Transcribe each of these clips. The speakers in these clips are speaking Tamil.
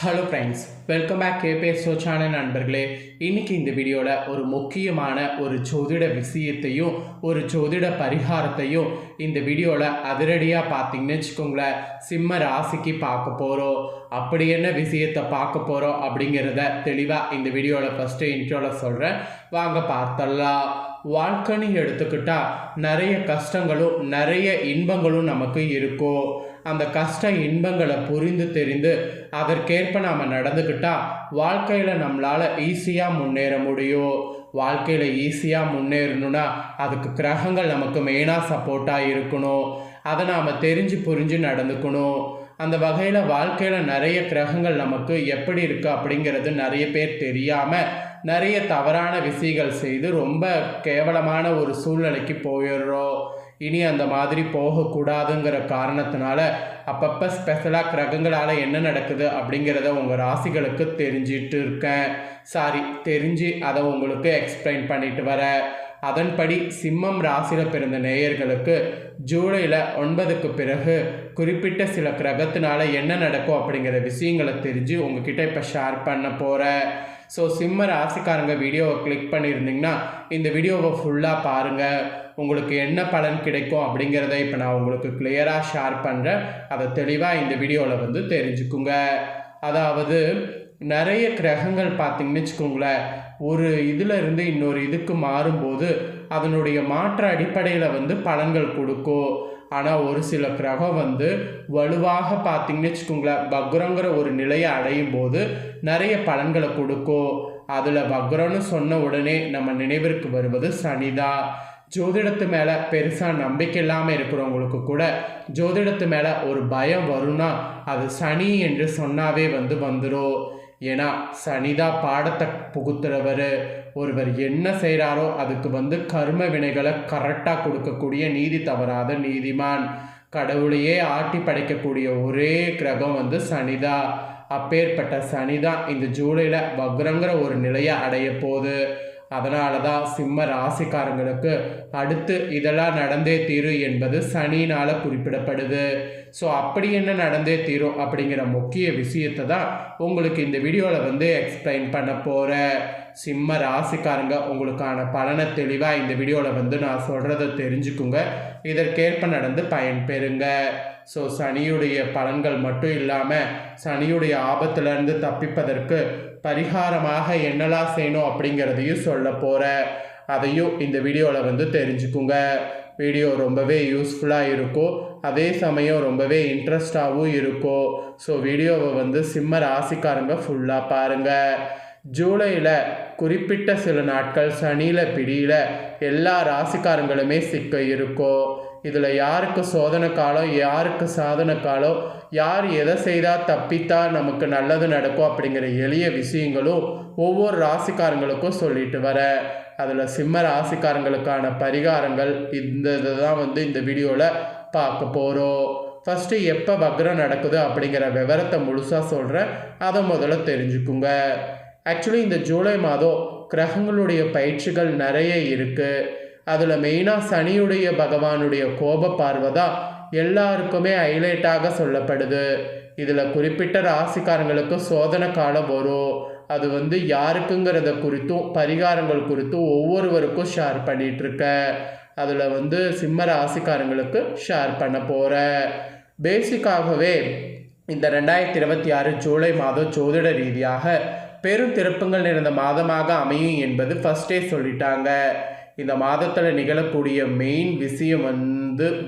Hello friends, welcome back KBS channel நண்பர்களே. இன்றைக்கி இந்த வீடியோவில் ஒரு முக்கியமான ஒரு ஜோதிட விஷயத்தையும் ஒரு ஜோதிட பரிகாரத்தையும் இந்த வீடியோவில் அதிரடியாக பார்த்தீங்கன்னு வச்சுக்கோங்களேன், சிம்ம ராசிக்கு பார்க்க போகிறோம். அப்படி என்ன விஷயத்தை பார்க்க போகிறோம் அப்படிங்கிறத தெளிவாக இந்த வீடியோவில் ஃபஸ்ட்டு இன்ட்ரோவில் சொல்கிறேன், வாங்க பார்த்தலாம். வாழ்க்கைன்னு எடுத்துக்கிட்டால் நிறைய கஷ்டங்களும் நிறைய இன்பங்களும் நமக்கு இருக்கும். அந்த கஷ்ட இன்பங்களை புரிந்து தெரிந்து அதற்கேற்ப நாம் நடந்துக்கிட்டால் வாழ்க்கையில் நம்மளால் ஈஸியாக முன்னேற முடியும். வாழ்க்கையில் ஈஸியாக முன்னேறணுன்னா அதுக்கு கிரகங்கள் நமக்கு மெயினாக சப்போர்ட்டாக இருக்கணும். அதை நாம் தெரிஞ்சு புரிஞ்சு நடந்துக்கணும். அந்த வகையில் வாழ்க்கையில் நிறைய கிரகங்கள் நமக்கு எப்படி இருக்குது அப்படிங்கிறது நிறைய பேர் தெரியாமல் நிறைய தவறான விஷயங்கள் செய்து ரொம்ப கேவலமான ஒரு சூழ்நிலைக்கு போயிடுறோம். இனி அந்த மாதிரி போகக்கூடாதுங்கிற காரணத்தினால அப்பப்போ ஸ்பெஷலாக கிரகங்களால் என்ன நடக்குது அப்படிங்கிறத உங்கள் ராசிகளுக்கு தெரிஞ்சிட்டு இருக்கேன். தெரிஞ்சு அதை உங்களுக்கு எக்ஸ்பிளைன் பண்ணிட்டு வரேன். அதன்படி சிம்மம் ராசியில் பிறந்த நேயர்களுக்கு ஜூலையில் 9க்கு பிறகு குறிப்பிட்ட சில கிரகத்தினால என்ன நடக்கும் அப்படிங்கிற விஷயங்களை தெரிஞ்சு உங்ககிட்ட இப்போ ஷேர் பண்ண போகிறேன். சிம்ம ராசிக்காரங்க வீடியோவை கிளிக் பண்ணியிருந்தீங்கன்னா இந்த வீடியோவை ஃபுல்லாக பாருங்கள். உங்களுக்கு என்ன பலன் கிடைக்கும் அப்படிங்கிறத இப்போ நான் உங்களுக்கு கிளியராக ஷேர் பண்ணுறேன். அதை தெளிவாக இந்த வீடியோவில் தெரிஞ்சுக்குங்க. அதாவது நிறைய கிரகங்கள் பார்த்திங்கன்னு வச்சுக்கோங்களேன், ஒரு இதில் இருந்து இன்னொரு இதுக்கு மாறும்போது அதனுடைய மாற்ற அடிப்படையில் பலன்கள் கொடுக்கும். ஆனால் ஒரு சில கிரகம் வலுவாக பார்த்திங்கன்னு வச்சுக்கோங்களேன், வக்ரங்கிற ஒரு நிலையை அடையும் போது நிறைய பலன்களை கொடுக்கும். அதில் வக்ரம்னு சொன்ன உடனே நம்ம நினைவிற்கு வருவது சனிதான். ஜோதிடத்து மேலே பெருசாக நம்பிக்கை இல்லாமல் இருக்கிறவங்களுக்கு கூட ஜோதிடத்து மேலே ஒரு பயம் வரும்னா அது சனி என்று சொன்னாவே வந்துடும். ஏன்னா சனிதான் பாடத்தை புகுத்துறவர். ஒருவர் என்ன செய்கிறாரோ அதுக்கு கர்ம வினைகளை கரெக்டாக கொடுக்கக்கூடிய நீதி தவறாத நீதிமான். கடவுளையே ஆட்டி படைக்கக்கூடிய ஒரே கிரகம் சனிதான். அப்பேற்பட்ட சனிதான் இந்த ஜூலையில் வக்ரங்கிற ஒரு நிலையை அடைய போகுது. அதனால தான் சிம்ம ராசிக்காரங்களுக்கு அடுத்து இதெல்லாம் நடந்தே தீரும் என்பது சனினால் குறிப்பிடப்படுது. அப்படி என்ன நடந்தே தீரும் அப்படிங்கிற முக்கிய விஷயத்தை தான் உங்களுக்கு இந்த வீடியோவில் எக்ஸ்பிளைன் பண்ண போகிறேன். சிம்ம ராசிக்காரங்க உங்களுக்கான பலனை தெளிவாக இந்த வீடியோவில் நான் சொல்கிறத தெரிஞ்சுக்குங்க. இதற்கேற்ப நடந்து பயன்பெறுங்க. சனியுடைய பலன்கள் மட்டும் இல்லாமல் சனியுடைய ஆபத்திலிருந்து தப்பிப்பதற்கு பரிகாரமாக என்னெல்லாம் செய்யணும் அப்படிங்கிறதையும் சொல்ல போகிறேன். அதையும் இந்த வீடியோவில் தெரிஞ்சுக்குங்க. வீடியோ ரொம்பவே யூஸ்ஃபுல்லாக இருக்கும், அதே சமயம் ரொம்பவே இன்ட்ரெஸ்டாகவும் இருக்கும். வீடியோவை சிம்ம ராசிக்காரங்க ஃபுல்லாக பாருங்கள். ஜூலையில் குறிப்பிட்ட சில நாட்கள் சனியில் பிடியில் எல்லா ராசிக்காரங்களுமே சிக்க இருக்கும். இதில் யாருக்கு சோதனை காலம், யாருக்கு சாதனை காலம், யார் எதை செய்தால் தப்பித்தா நமக்கு நல்லது நடக்கும் அப்படிங்கிற எளிய விஷயங்களும் ஒவ்வொரு ராசிக்காரங்களுக்கும் சொல்லிட்டு வர. அதில் சிம்ம ராசிக்காரங்களுக்கான பரிகாரங்கள் இந்த தான் இந்த வீடியோவில் பார்க்க போகிறோம். ஃபஸ்ட்டு எப்போ வக்ரம் நடக்குது அப்படிங்கிற விவரத்தை முழுசாக சொல்கிறேன், அதை முதல்ல தெரிஞ்சுக்குங்க. ஆக்சுவலி இந்த ஜூலை மாதம் கிரகங்களுடைய பயிற்சிகள் நிறைய இருக்குது. அதில் மெயினாக சனியுடைய பகவானுடைய கோப பார்வை தான் எல்லாருக்குமே ஹைலைட்டாக சொல்லப்படுது. இதில் குறிப்பிட்ட ராசிக்காரங்களுக்கு சோதனை காலம் வரும். அது யாருக்குங்கிறத குறித்தும் பரிகாரங்கள் குறித்தும் ஒவ்வொருவருக்கும் ஷேர் பண்ணிகிட்ருக்கேன். அதில் சிம்ம ராசிக்காரங்களுக்கு ஷேர் பண்ண போகிறேன். பேசிக்காகவே இந்த 2026 ஜூலை மாதம் ஜோதிட ரீதியாக பெரும் திருப்பங்கள் நிறைந்த மாதமாக அமையும் என்பது ஃபஸ்ட்டே சொல்லிட்டாங்க. இந்த மாதத்தில் நிகழக்கூடிய மெயின் விஷயம்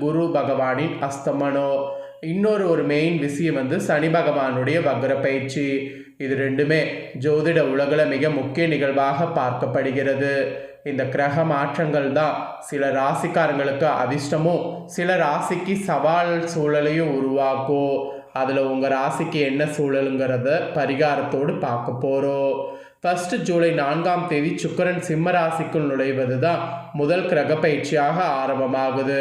குரு பகவானின் அஸ்தமனம். இன்னொரு மெயின் விஷயம் சனி பகவானுடைய வக்ர பயிற்சி. இது ரெண்டுமே ஜோதிட உலகில் மிக முக்கிய நிகழ்வாக பார்க்கப்படுகிறது. இந்த கிரக மாற்றங்கள் தான் சில ராசிக்காரங்களுக்கு அதிர்ஷ்டமும் சில ராசிக்கு சவால் சூழலையும் உருவாக்கும். அதில் உங்கள் ராசிக்கு என்ன சூழலுங்கிறத பரிகாரத்தோடு பார்க்க போகிறோம். ஃபஸ்ட்டு ஜூலை 4ஆம் தேதி சுக்கிரன் சிம்ம ராசிக்குள் நுழைவது தான் முதல் கிரக பயிற்சியாக ஆரம்பமாகுது.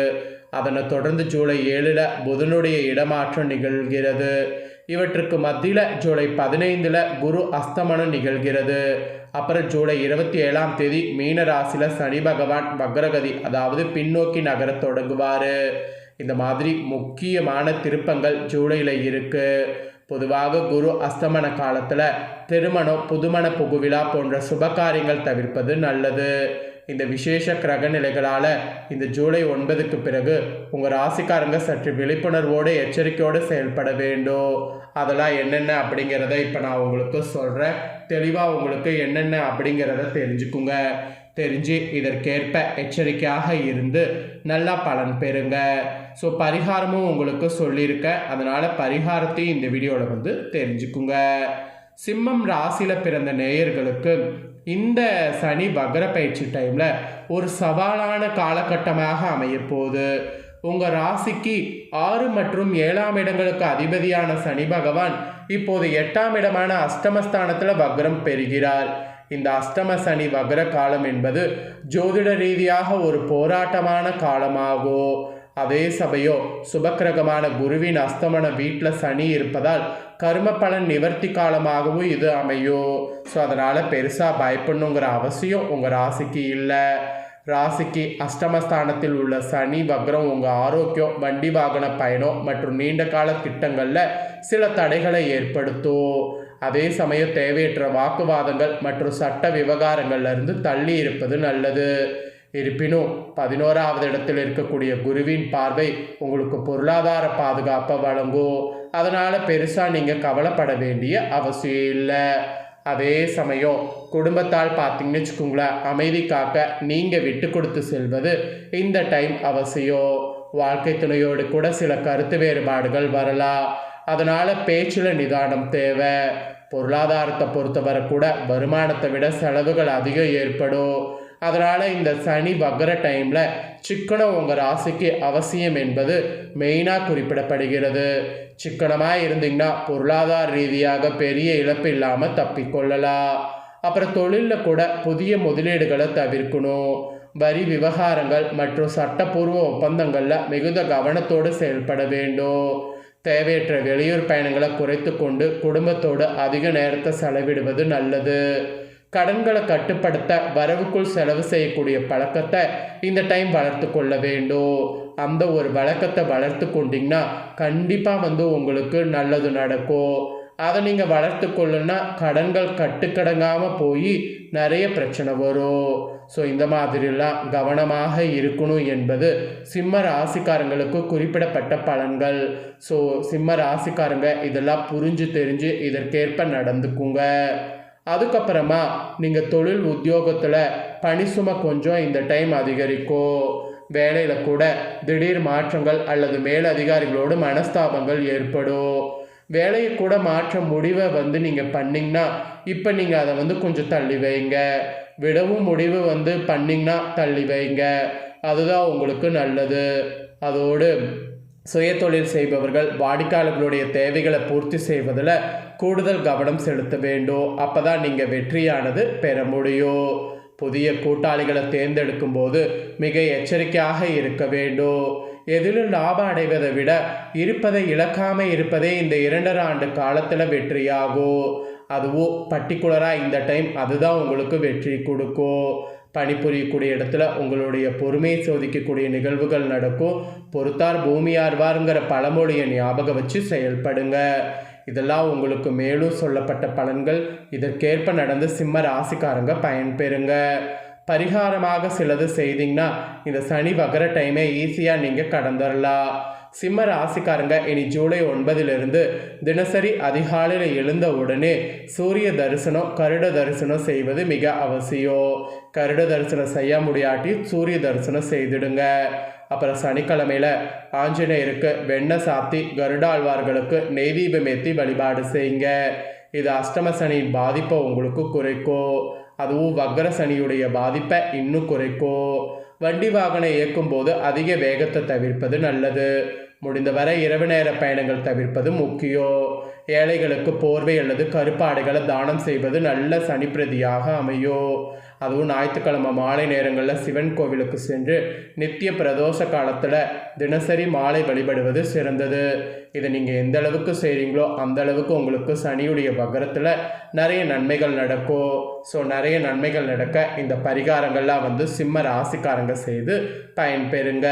அதனை தொடர்ந்து ஜூலை 7 புதனுடைய இடமாற்றம் நிகழ்கிறது. இவற்றுக்கு மத்தியில் ஜூலை 15 குரு அஸ்தமனம் நிகழ்கிறது. அப்புறம் ஜூலை 27ஆம் தேதி மீன ராசியில் சனி பகவான் வக்ரகதி, அதாவது பின்னோக்கி நகர தொடங்குவார். இந்த மாதிரி முக்கியமான திருப்பங்கள் ஜூலையில் இருக்குது. பொதுவாக குரு அஸ்தமன காலத்தில் திருமணம், புதுமண புகுவிழா போன்ற சுபகாரியங்கள் தவிர்ப்பது நல்லது. இந்த விசேஷ கிரக நிலைகளால் இந்த ஜூலை 9க்கு பிறகு உங்கள் ராசிக்காரங்க சற்று விழிப்புணர்வோடு எச்சரிக்கையோடு செயல்பட வேண்டும். அதெல்லாம் என்னென்ன அப்படிங்கிறத இப்போ நான் உங்களுக்கு சொல்கிறேன். தெளிவாக உங்களுக்கு என்னென்ன அப்படிங்கிறத தெரிஞ்சுக்குங்க. தெரிஞ்சு இதற்கேற்ப எச்சரிக்கையாக இருந்து நல்லா பலன் பெறுங்க. ஸோ பரிகாரமும் உங்களுக்கு சொல்லியிருக்கேன். அதனால் பரிகாரத்தையும் இந்த வீடியோவில் தெரிஞ்சுக்குங்க. சிம்மம் ராசியில் பிறந்த நேயர்களுக்கு இந்த சனி வக்ர பயிற்சி டைமில் ஒரு சவாலான காலகட்டமாக அமையப்போகுது. உங்கள் ராசிக்கு 6 மற்றும் 7ஆம் இடங்களுக்கு அதிபதியான சனி பகவான் இப்போது 8ஆம் இடமான அஷ்டமஸ்தானத்தில் வக்ரம் பெறுகிறார். இந்த அஷ்டம சனி வக்ர காலம் என்பது ஜோதிட ரீதியாக ஒரு போராட்டமான காலமாகும். அதே சமயம் சுபக்கிரகமான குருவின் அஸ்தமன வீட்டில் சனி இருப்பதால் கர்ம பலன் நிவர்த்தி காலமாகவும் இது அமையும். ஸோ அதனால் பெருசாக பயப்படணுங்கிற அவசியம் உங்கள் ராசிக்கு இல்லை. ராசிக்கு அஷ்டமஸ்தானத்தில் உள்ள சனி வக்ரம் உங்கள் ஆரோக்கியம், வண்டி வாகன பயணம் மற்றும் நீண்ட கால திட்டங்களில் சில தடைகளை ஏற்படுத்தும். அதே சமயம் தேவையற்ற வாக்குவாதங்கள் மற்றும் சட்ட விவகாரங்கள்லேருந்து தள்ளி இருப்பது நல்லது. இருப்பினும் 11ஆவது இடத்தில் இருக்கக்கூடிய குருவின் பார்வை உங்களுக்கு பொருளாதார பாதுகாப்பை வழங்கும். அதனால் பெருசாக நீங்கள் கவலைப்பட வேண்டிய அவசியம் இல்லை. அதே சமயம் குடும்பத்தால் பார்த்தீங்கன்னு வச்சுக்கோங்களேன், அமைதி காக்க நீங்கள் விட்டு கொடுத்து செல்வது இந்த டைம் அவசியம். வாழ்க்கை துணையோடு கூட சில கருத்து வேறுபாடுகள் வரலாம். அதனால் பேச்சில் நிதானம் தேவை. பொருளாதாரத்தை பொறுத்தவரை கூட வருமானத்தை விட செலவுகள் அதிகம் ஏற்படும். அதனால் இந்த சனி வக்ர டைமில் சிக்கனம் உங்கள் ராசிக்கு அவசியம் என்பது மெயினாக குறிப்பிடப்படுகிறது. சிக்கனமாக இருந்தீங்கன்னா பொருளாதார ரீதியாக பெரிய இழப்பு இல்லாமல் தப்பிக்கொள்ளலாம். அப்புறம் தொழிலில் கூட புதிய முதலீடுகளை தவிர்க்கணும். வரி விவகாரங்கள் மற்றும் சட்டப்பூர்வ ஒப்பந்தங்களில் மிகுந்த கவனத்தோடு செயல்பட வேண்டும். தேவையற்ற வெளியூர் பயணங்களை குறைத்து கொண்டு குடும்பத்தோடு அதிக நேரத்தை செலவிடுவது நல்லது. கடன்களை கட்டுப்படுத்த வரவுக்குள் செலவு செய்யக்கூடிய பழக்கத்தை இந்த டைம் வளர்த்து கொள்ள வேண்டும். அந்த ஒரு வழக்கத்தை வளர்த்து கொண்டீங்கன்னா கண்டிப்பாக உங்களுக்கு நல்லது நடக்கும். அதை நீங்கள் வளர்த்து கொள்ளுன்னா கடன்கள் கட்டுக்கடங்காமல் போய் நிறைய பிரச்சனை வரும். ஸோ இந்த மாதிரிலாம் கவனமாக இருக்கணும் என்பது சிம்ம ராசிக்காரங்களுக்கு குறிப்பிடப்பட்ட பலன்கள். ஸோ சிம்ம ராசிக்காரங்க இதெல்லாம் புரிஞ்சு தெரிஞ்சு இதற்கேற்ப நடந்துக்குங்க. அதுக்கப்புறமா நீங்கள் தொழில் உத்தியோகத்தில் பணி சுமை கொஞ்சம் இந்த டைம் அதிகரிக்கும். வேலையில் கூட திடீர் மாற்றங்கள் அல்லது மேலதிகாரிகளோடு மனஸ்தாபங்கள் ஏற்படும். வேலையை கூட மாற்ற முடிவை நீங்கள் பண்ணிங்கன்னா இப்போ நீங்கள் அதை கொஞ்சம் தள்ளி வைங்க. விடவும் முடிவு பண்ணிங்கன்னா தள்ளி வைங்க. அதுதான் உங்களுக்கு நல்லது. அதோடு சுய தொழில் செய்பவர்கள் வாடிக்கையாளர்களுடைய தேவைகளை பூர்த்தி செய்வதில் கூடுதல் கவனம் செலுத்த வேண்டும். அப்போ தான் நீங்கள் வெற்றியானது பெற முடியும். புதிய கூட்டாளிகளை தேர்ந்தெடுக்கும் போது மிக எச்சரிக்கையாக இருக்க வேண்டும். எதிலும் லாபம் அடைவதை விட இருப்பதை இழக்காமல் இருப்பதே இந்த 2.5 ஆண்டு காலத்தில் வெற்றியாகும். அதுவும் பர்டிகுலராக இந்த டைம் அதுதான் உங்களுக்கு வெற்றி கொடுக்கும். பணிபுரியக்கூடிய இடத்துல உங்களுடைய பொறுமையை சோதிக்கக்கூடிய நிகழ்வுகள் நடக்கும். பொறுத்தார் பூமி ஆர்வாருங்கிற பழமொழியை ஞாபகம் வச்சு செயல்படுங்க. இதெல்லாம் உங்களுக்கு மேலும் சொல்லப்பட்ட பலன்கள். இதற்கேற்ப நடந்து சிம்ம ராசிக்காரங்க பயன்பெறுங்க. பரிகாரமாக சிலது செய்தீங்கன்னா இந்த சனி வக்ர டைமை ஈஸியாக நீங்கள் கடந்துடலாம். சிம்ம ராசிக்காரங்க இனி ஜூலை 9 தினசரி அதிகாலையில் எழுந்த உடனே சூரிய தரிசனம், கருட தரிசனம் செய்வது மிக அவசியம். கருட தரிசனம் செய்ய முடியாட்டி சூரிய தரிசனம் செய்துடுங்க. அப்புறம் சனிக்கிழமையில் ஆஞ்சநேயருக்கு வெண்ணெய் சாத்தி கருடாழ்வார்களுக்கு நெய்தீபம் ஏற்றி வழிபாடு செய்யுங்க. இது அஷ்டம சனியின் பாதிப்பை உங்களுக்கு குறைக்கும். அதுவும் வக்ர சனியுடைய பாதிப்பை இன்னும் குறைக்கும். வண்டி வாகனம் இயக்கும் போது அதிக வேகத்தை தவிர்ப்பது நல்லது. முடிந்தவரை இரவு நேர பயணங்கள் தவிர்ப்பது முக்கியம். ஏழைகளுக்கு போர்வை அல்லது கருப்பாடைகளை தானம் செய்வது நல்ல சனிப்பிரதியாக அமையும். அதுவும் ஞாயிற்றுக்கிழமை மாலை நேரங்களில் சிவன் கோவிலுக்கு சென்று நித்திய பிரதோஷ காலத்தில் தினசரி மாலை வழிபடுவது சிறந்தது. இதை நீங்கள் எந்த அளவுக்கு செய்கிறீங்களோ அந்த அளவுக்கு உங்களுக்கு சனியுடைய வக்கரத்தில் நிறைய நன்மைகள் நடக்கும். ஸோ நிறைய நன்மைகள் நடக்க இந்த பரிகாரங்கள்லாம் வந்து சிம்ம ராசிக்காரங்க செய்து பயன்பெறுங்க.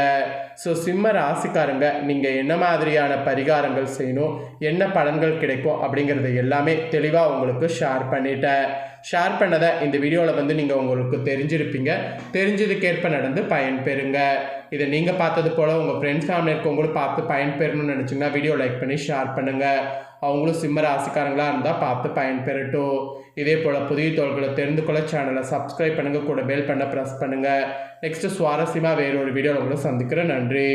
ஸோ சிம்ம ராசிக்காரங்க நீங்கள் என்ன மாதிரியான பரிகாரங்கள் செய்யணும், என்ன பலன்கள் கிடைக்கும் அப்படிங்கிறத எல்லாமே தெளிவாக உங்களுக்கு ஷேர் பண்ணிட்டேன். ஷேர் பண்ணதை இந்த வீடியோவில் வந்து நீங்கள் உங்களுக்கு தெரிஞ்சிருப்பீங்க. தெரிஞ்சதுக்கேற்ப நடந்து பயன்பெறுங்க. இதை நீங்கள் பார்த்தது போல் உங்கள் ஃப்ரெண்ட்ஸ் ஃபேமிலி இருக்கவங்களும் பார்த்து பயன்பெறணும்னு நினச்சிங்கன்னா வீடியோ லைக் பண்ணி ஷேர் பண்ணுங்கள். அவங்களும் சிம்ம ராசிக்காரங்களாக இருந்தால் பார்த்து பயன்பெறட்டும். இதே போல் புதிய தோள்களை தெரிந்து கொள்ள சேனலை சப்ஸ்கிரைப் பண்ணுங்கள், கூட பெல் பண்ண ப்ரெஸ் பண்ணுங்கள். நெக்ஸ்ட்டு சுவாரஸ்யமாக வேறு ஒரு வீடியோவில் உங்களை சந்திக்கிறேன். நன்றி.